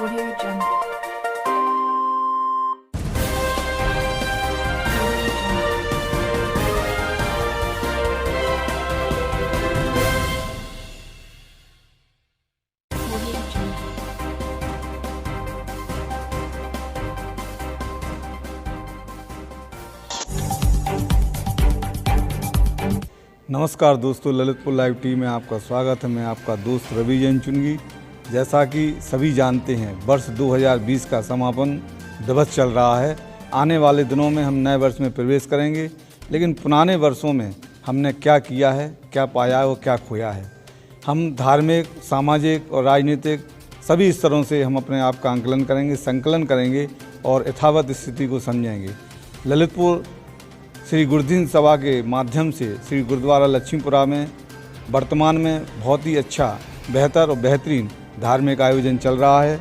Audio Jungle. Audio Jungle. नमस्कार दोस्तों, Lalitpur live TV में आपका स्वागत है। मैं आपका दोस्त रवि जैन चुनगी। जैसा कि सभी जानते हैं, वर्ष 2020 का समापन दिवस चल रहा है। आने वाले दिनों में हम नए वर्ष में प्रवेश करेंगे, लेकिन पुराने वर्षों में हमने क्या किया है, क्या पाया है और क्या खोया है। हम धार्मिक, सामाजिक और राजनीतिक सभी स्तरों से हम अपने आप का आंकलन करेंगे, संकलन करेंगे और यथावत स्थिति को समझेंगे। ललितपुर श्री गुरुदीन सभा के माध्यम से श्री गुरुद्वारा लक्ष्मीपुरा में वर्तमान में बहुत ही अच्छा, बेहतर और बेहतरीन धार्मिक आयोजन चल रहा है।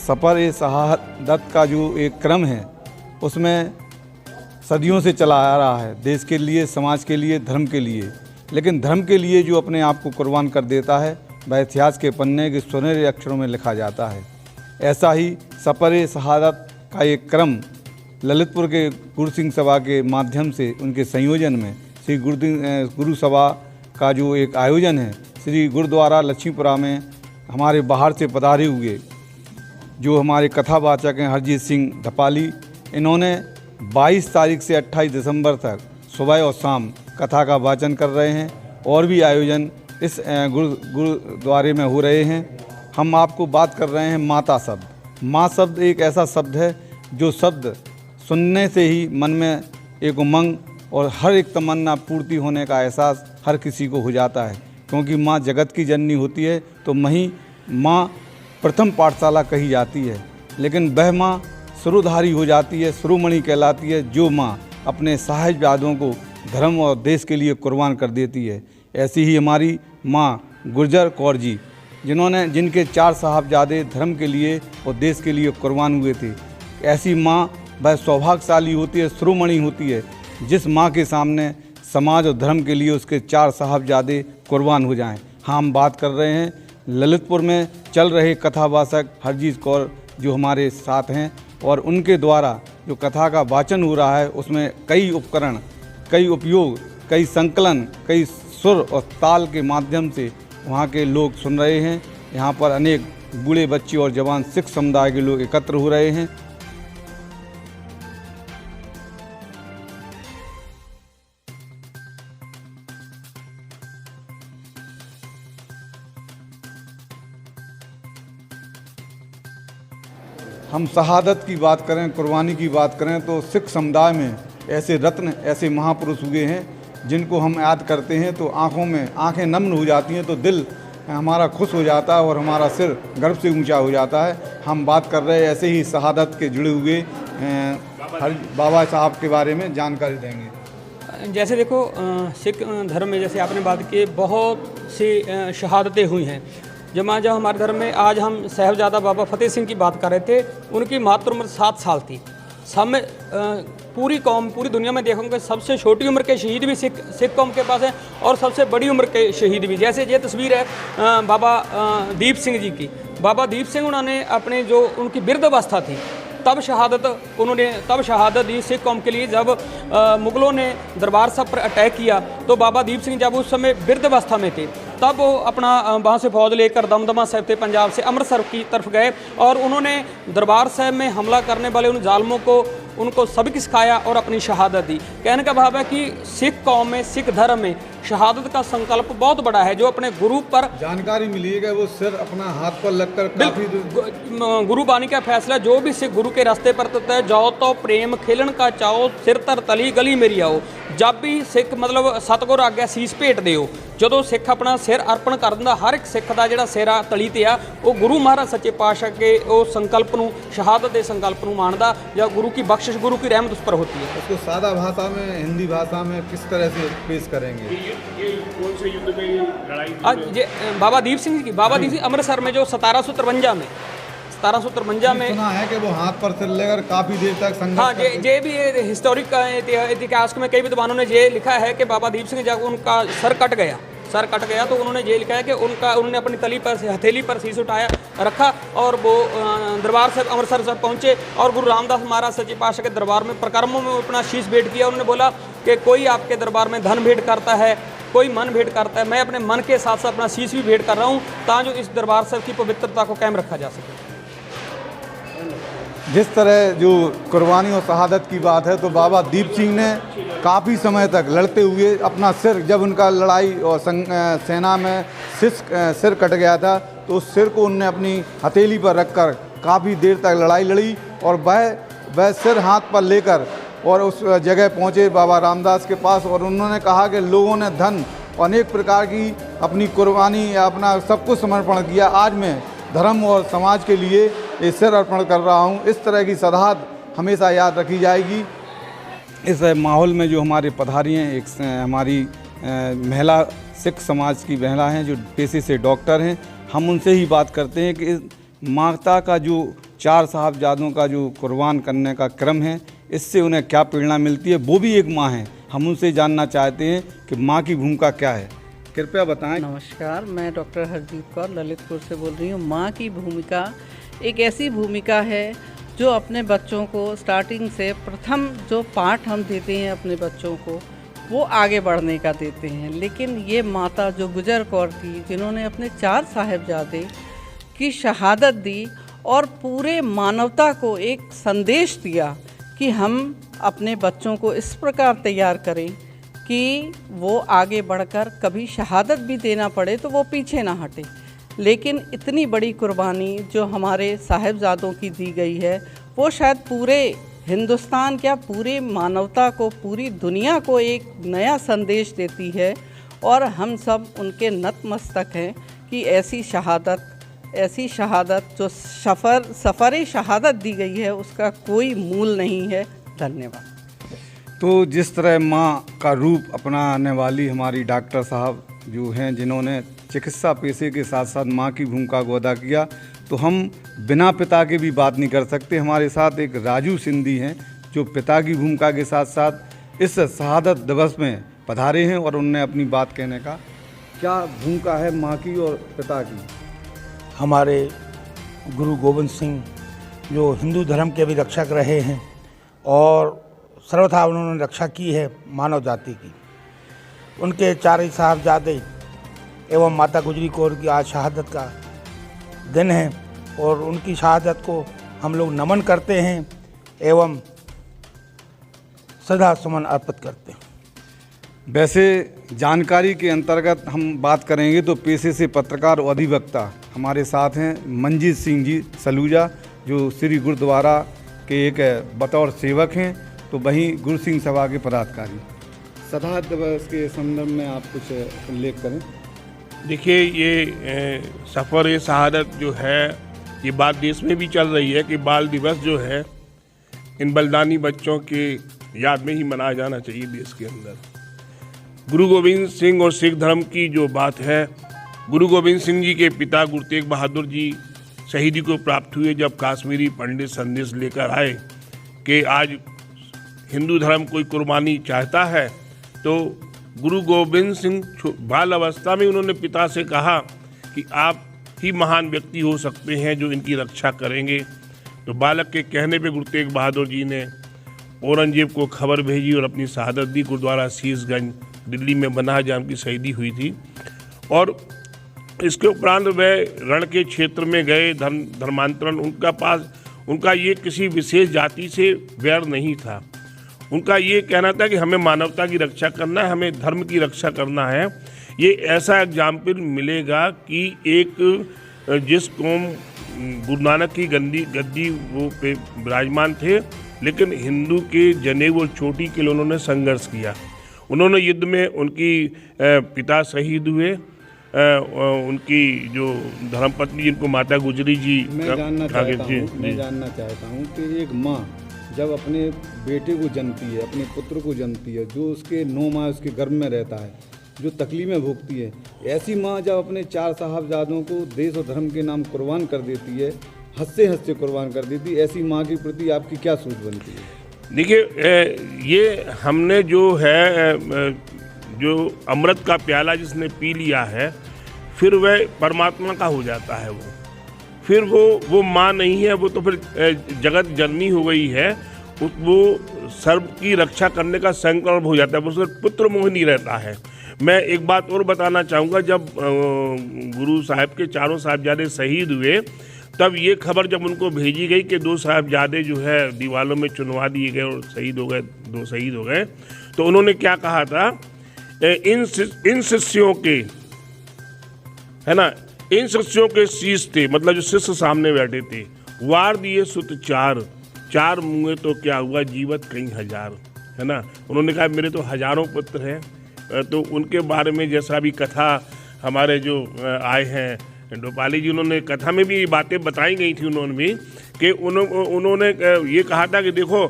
सफर-ए शहादत का जो एक क्रम है, उसमें सदियों से चला आ रहा है, देश के लिए, समाज के लिए, धर्म के लिए। लेकिन धर्म के लिए जो अपने आप को कुर्बान कर देता है, वह इतिहास के पन्ने के सुनहरे अक्षरों में लिखा जाता है। ऐसा ही सफर-ए शहादत का एक क्रम ललितपुर के गुरुसिंह सभा के माध्यम से, उनके संयोजन में श्री गुरु सभा का जो एक आयोजन है, श्री गुरुद्वारा लक्ष्मीपुरा में हमारे बाहर से पधारे हुए जो हमारे कथावाचक हैं हरजीत सिंह धपाली, इन्होंने 22 तारीख से 28 दिसंबर तक सुबह और शाम कथा का वाचन कर रहे हैं। और भी आयोजन इस गुरुद्वारे में हो रहे हैं। हम आपको बात कर रहे हैं माता शब्द। माँ शब्द एक ऐसा शब्द है जो शब्द सुनने से ही मन में एक उमंग और हर एक तमन्ना पूर्ति होने का एहसास हर किसी को हो जाता है। क्योंकि माँ जगत की जननी होती है, तो माँ प्रथम पाठशाला कही जाती है। लेकिन वह माँ सुरुधारी हो जाती है, सुरुमणि कहलाती है, जो माँ अपने साहिबजादों को धर्म और देश के लिए कुर्बान कर देती है। ऐसी ही हमारी माँ गुर्जर कौर जी, जिनके 4 साहबजादे धर्म के लिए और देश के लिए कुर्बान हुए थे। ऐसी माँ वह सौभाग्यशाली होती है, शिरोमणि होती है, जिस माँ के सामने समाज और धर्म के लिए उसके 4 साहबजादे कुर्बान हो जाएं। हाँ, हम बात कर रहे हैं ललितपुर में चल रहे कथावाचक हरजीत कौर जो हमारे साथ हैं, और उनके द्वारा जो कथा का वाचन हो रहा है, उसमें कई उपकरण, कई उपयोग, कई संकलन, कई सुर और ताल के माध्यम से वहाँ के लोग सुन रहे हैं। यहाँ पर अनेक बूढ़े, बच्चे और जवान सिख समुदाय के लोग एकत्र हो रहे हैं। हम शहादत की बात करें, कुर्बानी की बात करें, तो सिख समुदाय में ऐसे रत्न, ऐसे महापुरुष हुए हैं जिनको हम याद करते हैं तो आंखें नम्न हो जाती हैं, तो दिल हमारा खुश हो जाता है और हमारा सिर गर्व से ऊंचा हो जाता है। हम बात कर रहे हैं ऐसे ही शहादत के जुड़े हुए बाबा साहब के बारे में जानकारी देंगे। जैसे देखो, सिख धर्म में जैसे आपने बात की, बहुत सी शहादतें हुई हैं। जब हमारे धर्म में आज हम साहिबजादा बाबा फतेह सिंह की बात कर रहे थे, उनकी मात्र उम्र 7 साल थी। सब में पूरी कौम, पूरी दुनिया में देखोगे सबसे छोटी उम्र के शहीद भी सिख कौम के पास हैं और सबसे बड़ी उम्र के शहीद भी। जैसे ये तस्वीर है बाबा दीप सिंह जी की। बाबा दीप सिंह, उन्होंने अपने जो उनकी वृद्धावस्था थी तब शहादत दी सिख कौम के लिए। जब मुग़लों ने दरबार साहब पर अटैक किया तो बाबा दीप सिंह जब उस समय वृद्धावस्था में थे, तब वो अपना वहाँ से फौज लेकर दमदमा साहिब थे पंजाब से, अमृतसर की तरफ गए और उन्होंने दरबार साहब में हमला करने वाले उन जालिमों को उनको सबक सिखाया और अपनी शहादत दी। कहने का भाव है कि सिख कौम में, सिख धर्म में शहादत का संकल्प बहुत बड़ा है। जो अपने गुरु पर जानकारी मिली है, वो सिर अपना हाथ पर लगकर काफी गुरु बानी का फैसला, जो भी सिख गुरु के रास्ते पर तय जाओ तो प्रेम खिलन का चाओ, सिर तर तली गली मेरी आओ। जब भी सिख मतलब सतगुर आग्या सीस भेट दिओ, ਜਦੋਂ ਸਿੱਖ ਆਪਣਾ ਸਿਰ ਅਰਪਣ ਕਰ ਦਿੰਦਾ, ਹਰ ਇੱਕ ਸਿੱਖ ਦਾ ਜਿਹੜਾ ਸਿਰ ਆ ਤਲੀ ਤੇ ਆ, ਉਹ ਗੁਰੂ ਮਹਾਰਾਜ ਸੱਚੇ ਪਾਤਸ਼ਾਹ के ਉਹ ਸੰਕਲਪ ਨੂੰ, शहादत ਦੇ संकल्प ਨੂੰ मानदा, या गुरु की बख्शिश, गुरु की रहमत उस पर होती है। उसको सादा भाषा में, हिंदी भाषा में किस तरह से पेश करेंगे? ये कौन से युद्ध में लड़ाई? आज ये बाबा दीप सिंह जी की, बाबा दीप सिंह अमृतसर में जो 1753 में 1753 में सुना है कि वो हाथ पर सिर लेकर काफ़ी देर तक संघर्ष। हाँ, ये भी हिस्टोरिक इतिहास में कई विद्वानों ने ये लिखा है कि बाबा दीप सिंह जब उनका सर कट गया सर कट गया तो उन्होंने ये लिखा है कि उन्होंने अपनी हथेली पर शीश उठाया रखा और वो दरबार से अमृतसर से पहुँचे और गुरु रामदास महाराज सच्चे पातशाह के दरबार में प्रकर्मों में अपना शीश भेंट किया। उन्होंने बोला कि कोई आपके दरबार में धन भेंट करता है, कोई मन भेंट करता है, मैं अपने मन के साथ साथ अपना शीश भी भेंट कर रहा हूँ ताकि इस दरबार साहब की पवित्रता को कायम रखा जा सके। जिस तरह जो कुर्बानी और शहादत की बात है, तो बाबा दीप सिंह ने काफ़ी समय तक लड़ते हुए अपना सिर, जब उनका लड़ाई और सेना में सिर कट गया था तो उस सिर को उनने अपनी हथेली पर रखकर काफ़ी देर तक लड़ाई लड़ी और वह सिर हाथ पर लेकर और उस जगह पहुँचे बाबा रामदास के पास और उन्होंने कहा कि लोगों ने धन और अनेक प्रकार की अपनी कुर्बानी या अपना सब कुछ समर्पण किया, आज मैं धर्म और समाज के लिए ये सिर अर्पण कर रहा हूँ। इस तरह की सदाहत हमेशा याद रखी जाएगी। इस माहौल में जो हमारे पधारी हैं, एक हमारी महिला सिख समाज की महिला हैं जो पेशे से डॉक्टर हैं, हम उनसे ही बात करते हैं कि माता का जो 4 साहबजादों का जो कुर्बान करने का क्रम है, इससे उन्हें क्या प्रेरणा मिलती है। वो भी एक माँ हैं, हम उनसे जानना चाहते हैं कि माँ की भूमिका क्या है, कृपया बताएं। नमस्कार, मैं डॉक्टर हरजीत कौर ललितपुर से बोल रही हूँ। माँ की भूमिका एक ऐसी भूमिका है जो अपने बच्चों को स्टार्टिंग से प्रथम जो पाठ हम देते हैं अपने बच्चों को वो आगे बढ़ने का देते हैं। लेकिन ये माता जो गुजर कौर थी, जिन्होंने अपने 4 साहिबजादे की शहादत दी और पूरे मानवता को एक संदेश दिया कि हम अपने बच्चों को इस प्रकार तैयार करें कि वो आगे बढ़कर कभी शहादत भी देना पड़े तो वो पीछे ना हटे। लेकिन इतनी बड़ी कुर्बानी जो हमारे साहिबजादों की दी गई है, वो शायद पूरे हिंदुस्तान क्या पूरे मानवता को, पूरी दुनिया को एक नया संदेश देती है और हम सब उनके नतमस्तक हैं कि ऐसी शहादत जो सफ़र शहादत दी गई है उसका कोई मूल नहीं है। धन्यवाद। तो जिस तरह माँ का रूप अपनाने वाली हमारी डॉक्टर साहब जो हैं, जिन्होंने चिकित्सा पेशे के साथ साथ माँ की भूमिका को अदा किया, तो हम बिना पिता के भी बात नहीं कर सकते। हमारे साथ एक राजू सिंधी हैं जो पिता की भूमिका के साथ साथ इस शहादत दिवस में पधारे हैं और उनने अपनी बात कहने का क्या भूमिका है माँ की और पिता की। हमारे गुरु गोविंद सिंह जो हिंदू धर्म के भी रक्षक रहे हैं और सर्वथा उन्होंने रक्षा की है मानव जाति की। उनके 4 साहबजादे एवं माता गुजरी कौर की आज शहादत का दिन है और उनकी शहादत को हम लोग नमन करते हैं एवं श्रद्धा सुमन अर्पित करते हैं। वैसे जानकारी के अंतर्गत हम बात करेंगे तो पेशे से पत्रकार और अधिवक्ता हमारे साथ हैं मंजीत सिंह जी सलूजा, जो श्री गुरुद्वारा के एक बतौर सेवक हैं, तो वहीं गुरु सिंह सभा के पदाधिकारी। शहादत दिवस के संदर्भ में आप कुछ उल्लेख करें। देखिए, ये सफ़र शहादत जो है, ये बात देश में भी चल रही है कि बाल दिवस जो है इन बलिदानी बच्चों के याद में ही मनाया जाना चाहिए देश के अंदर। गुरु गोविंद सिंह और सिख धर्म की जो बात है, गुरु गोविंद सिंह जी के पिता गुरु तेग बहादुर जी शहीदी को प्राप्त हुए जब काश्मीरी पंडित संदेश लेकर आए कि आज हिंदू धर्म कोई कुर्बानी चाहता है, तो गुरु गोविंद सिंह बाल अवस्था में उन्होंने पिता से कहा कि आप ही महान व्यक्ति हो सकते हैं जो इनकी रक्षा करेंगे। तो बालक के कहने पे गुरु तेग बहादुर जी ने औरंगजेब को खबर भेजी और अपनी शहादत दी। गुरुद्वारा शीशगंज दिल्ली में बना जहाँ उनकी शहीदी हुई थी। और इसके उपरांत वे रण के क्षेत्र में गए, धर्मांतरण उनका ये किसी विशेष जाति से वैर नहीं था। उनका ये कहना था कि हमें मानवता की रक्षा करना है, हमें धर्म की रक्षा करना है। ये ऐसा एग्जाम्पल मिलेगा कि एक जिस कौम गुरु नानक की गद्दी वो पे विराजमान थे, लेकिन हिंदू के जनेऊ और चोटी के लिए उन्होंने संघर्ष किया। उन्होंने युद्ध में उनकी पिता शहीद हुए, उनकी जो धर्मपत्नी जिनको माता गुजरी जी। मैं जानना चाहता हूँ कि एक माँ जब अपने बेटे को जन्मती है, अपने पुत्र को जन्मती है, जो उसके 9 माह उसके गर्भ में रहता है, जो तकलीफें भोगती है, ऐसी माँ जब अपने 4 साहबजादों को देश और धर्म के नाम कुर्बान कर देती है, हंसते हंसते कुर्बान कर देती है, ऐसी माँ के प्रति आपकी क्या सोच बनती है? देखिए, ये हमने जो है जो अमृत का प्याला जिसने पी लिया है, फिर वह परमात्मा का हो जाता है। फिर वो माँ नहीं है, वो तो फिर जगत जननी हो गई है। वो सर्व की रक्षा करने का संकल्प हो जाता है, वो सिर्फ पुत्र मोह नहीं रहता है। मैं एक बात और बताना चाहूँगा, जब गुरु साहब के चारों साहिबजादे शहीद हुए, तब ये खबर जब उनको भेजी गई कि 2 साहिबजादे जो है दीवालों में चुनवा दिए गए और शहीद हो गए, 2 शहीद हो गए, तो उन्होंने क्या कहा था, इन शिष्यों के, है ना, इन शिष्यों के शीश थे, मतलब जो शिष्य सामने बैठे थे, वार दिए सुत चार मुँहे तो क्या हुआ, जीवत कई हजार, है ना। उन्होंने कहा मेरे तो हजारों पुत्र हैं। तो उनके बारे में जैसा भी कथा हमारे जो आए हैं डोपाली जी, उन्होंने कथा में भी बातें बताई गई थी उन्होंने भी, कि उन्होंने ये कहा था कि देखो,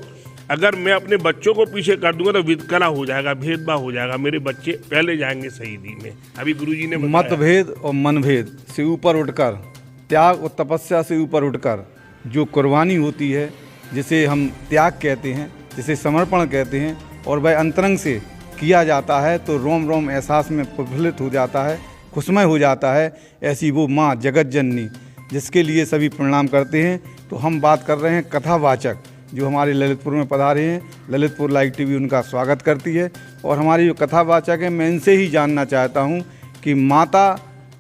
अगर मैं अपने बच्चों को पीछे कर दूंगा तो वितकरा हो जाएगा, भेदभाव हो जाएगा, मेरे बच्चे पहले जाएंगे शहीदी में। अभी गुरुजी ने मतभेद और मनभेद से ऊपर उठकर, त्याग और तपस्या से ऊपर उठकर जो कुर्बानी होती है, जिसे हम त्याग कहते हैं, जिसे समर्पण कहते हैं, और वह अंतरंग से किया जाता है तो रोम रोम एहसास में प्रफुल्लित हो जाता है, खुशमय हो जाता है। ऐसी वो माँ जगत जननी जिसके लिए सभी प्रणाम करते हैं। तो हम बात कर रहे हैं कथावाचक जो हमारे ललितपुर में पधारे हैं। ललितपुर लाइव टीवी उनका स्वागत करती है, और हमारी जो कथावाचक हैं, मैं इनसे ही जानना चाहता हूँ कि माता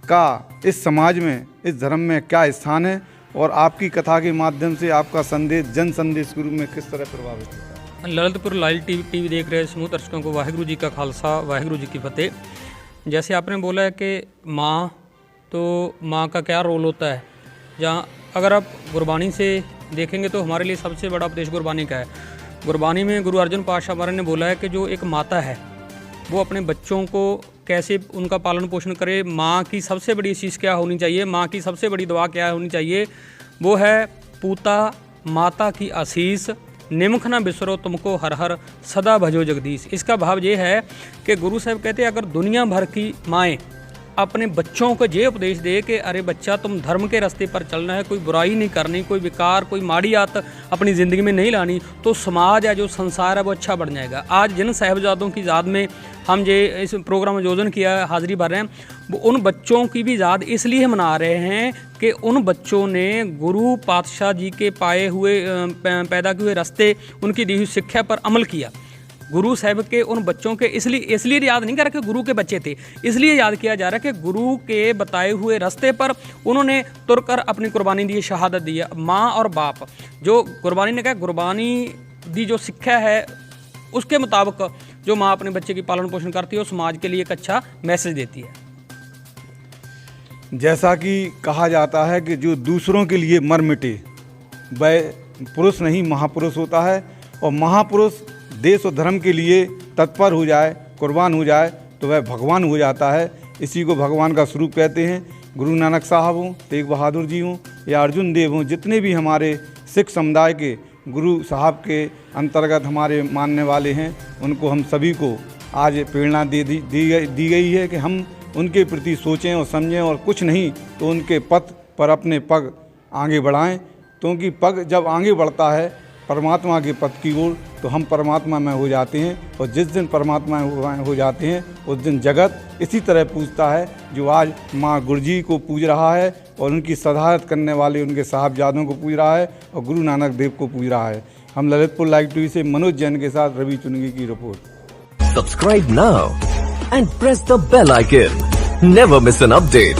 का इस समाज में, इस धर्म में क्या स्थान है, और आपकी कथा के माध्यम से आपका संदेश जन संदेश के रूप में किस तरह प्रभावित होता है। ललितपुर लाइव टीवी देख रहे समूह दर्शकों को वाहिगुरु जी का खालसा, वाहिगुरु जी की फतेह। जैसे आपने बोला है कि माँ, तो माँ का क्या रोल होता है, जहाँ अगर आप गुरबानी से देखेंगे तो हमारे लिए सबसे बड़ा उपदेश गुरबानी का है। गुरबानी में गुरु अर्जुन पातशाह महाराज ने बोला है कि जो एक माता है वो अपने बच्चों को कैसे उनका पालन पोषण करे। माँ की सबसे बड़ी चीज़ क्या होनी चाहिए, माँ की सबसे बड़ी दुआ क्या होनी चाहिए, वो है पूता माता की आशीष, निमख न बिसरो तुमको हर हर सदा भजो जगदीश। इसका भाव ये है कि गुरु साहब कहते हैं अगर दुनिया भर की माएँ अपने बच्चों को ये उपदेश दे कि अरे बच्चा तुम धर्म के रास्ते पर चलना है, कोई बुराई नहीं करनी, कोई विकार, कोई माड़ी आदत अपनी ज़िंदगी में नहीं लानी, तो समाज है, जो संसार है, वो अच्छा बन जाएगा। आज जिन साहिबजादों की याद में हम ये इस प्रोग्राम आयोजन किया है, हाज़िरी भर रहे हैं, वो उन बच्चों की भी याद इसलिए मना रहे हैं कि उन बच्चों ने गुरु पातशाह जी के पाए हुए पैदा किए हुए रास्ते, उनकी दी हुई शिक्षा पर अमल किया। गुरु साहब के उन बच्चों के इसलिए याद नहीं कर रहा कि गुरु के बच्चे थे, इसलिए याद किया जा रहा है कि गुरु के बताए हुए रास्ते पर उन्होंने तुरकर अपनी कुर्बानी दी, शहादत दी है। माँ और बाप, जो गुरबानी ने कहा, गुरबानी दी जो शिक्षा है उसके मुताबिक जो माँ अपने बच्चे की पालन पोषण करती है वो समाज के लिए एक अच्छा मैसेज देती है। जैसा कि कहा जाता है कि जो दूसरों के लिए मर मिटे वह पुरुष नहीं महापुरुष होता है, और महापुरुष देश और धर्म के लिए तत्पर हो जाए, कुर्बान हो जाए, तो वह भगवान हो जाता है। इसी को भगवान का स्वरूप कहते हैं। गुरु नानक साहब हों, तेग बहादुर जी हों या अर्जुन देव हों, जितने भी हमारे सिख समुदाय के गुरु साहब के अंतर्गत हमारे मानने वाले हैं, उनको हम सभी को आज प्रेरणा दी गई है कि हम उनके प्रति सोचें और समझें, और कुछ नहीं तो उनके पथ पर अपने पग आगे बढ़ाएं, क्योंकि पग जब आगे बढ़ता है परमात्मा के पथ की ओर, तो हम परमात्मा में हो जाते हैं, और जिस दिन परमात्मा हो जाते हैं उस दिन जगत इसी तरह पूजता है, जो आज माँ गुरजी को पूज रहा है, और उनकी सदारत करने वाले उनके साहबजादों को पूज रहा है, और गुरु नानक देव को पूज रहा है। हम ललितपुर लाइव टीवी से मनोज जैन के साथ रवि चुनगी की report. Subscribe now and press the bell icon, never miss an update.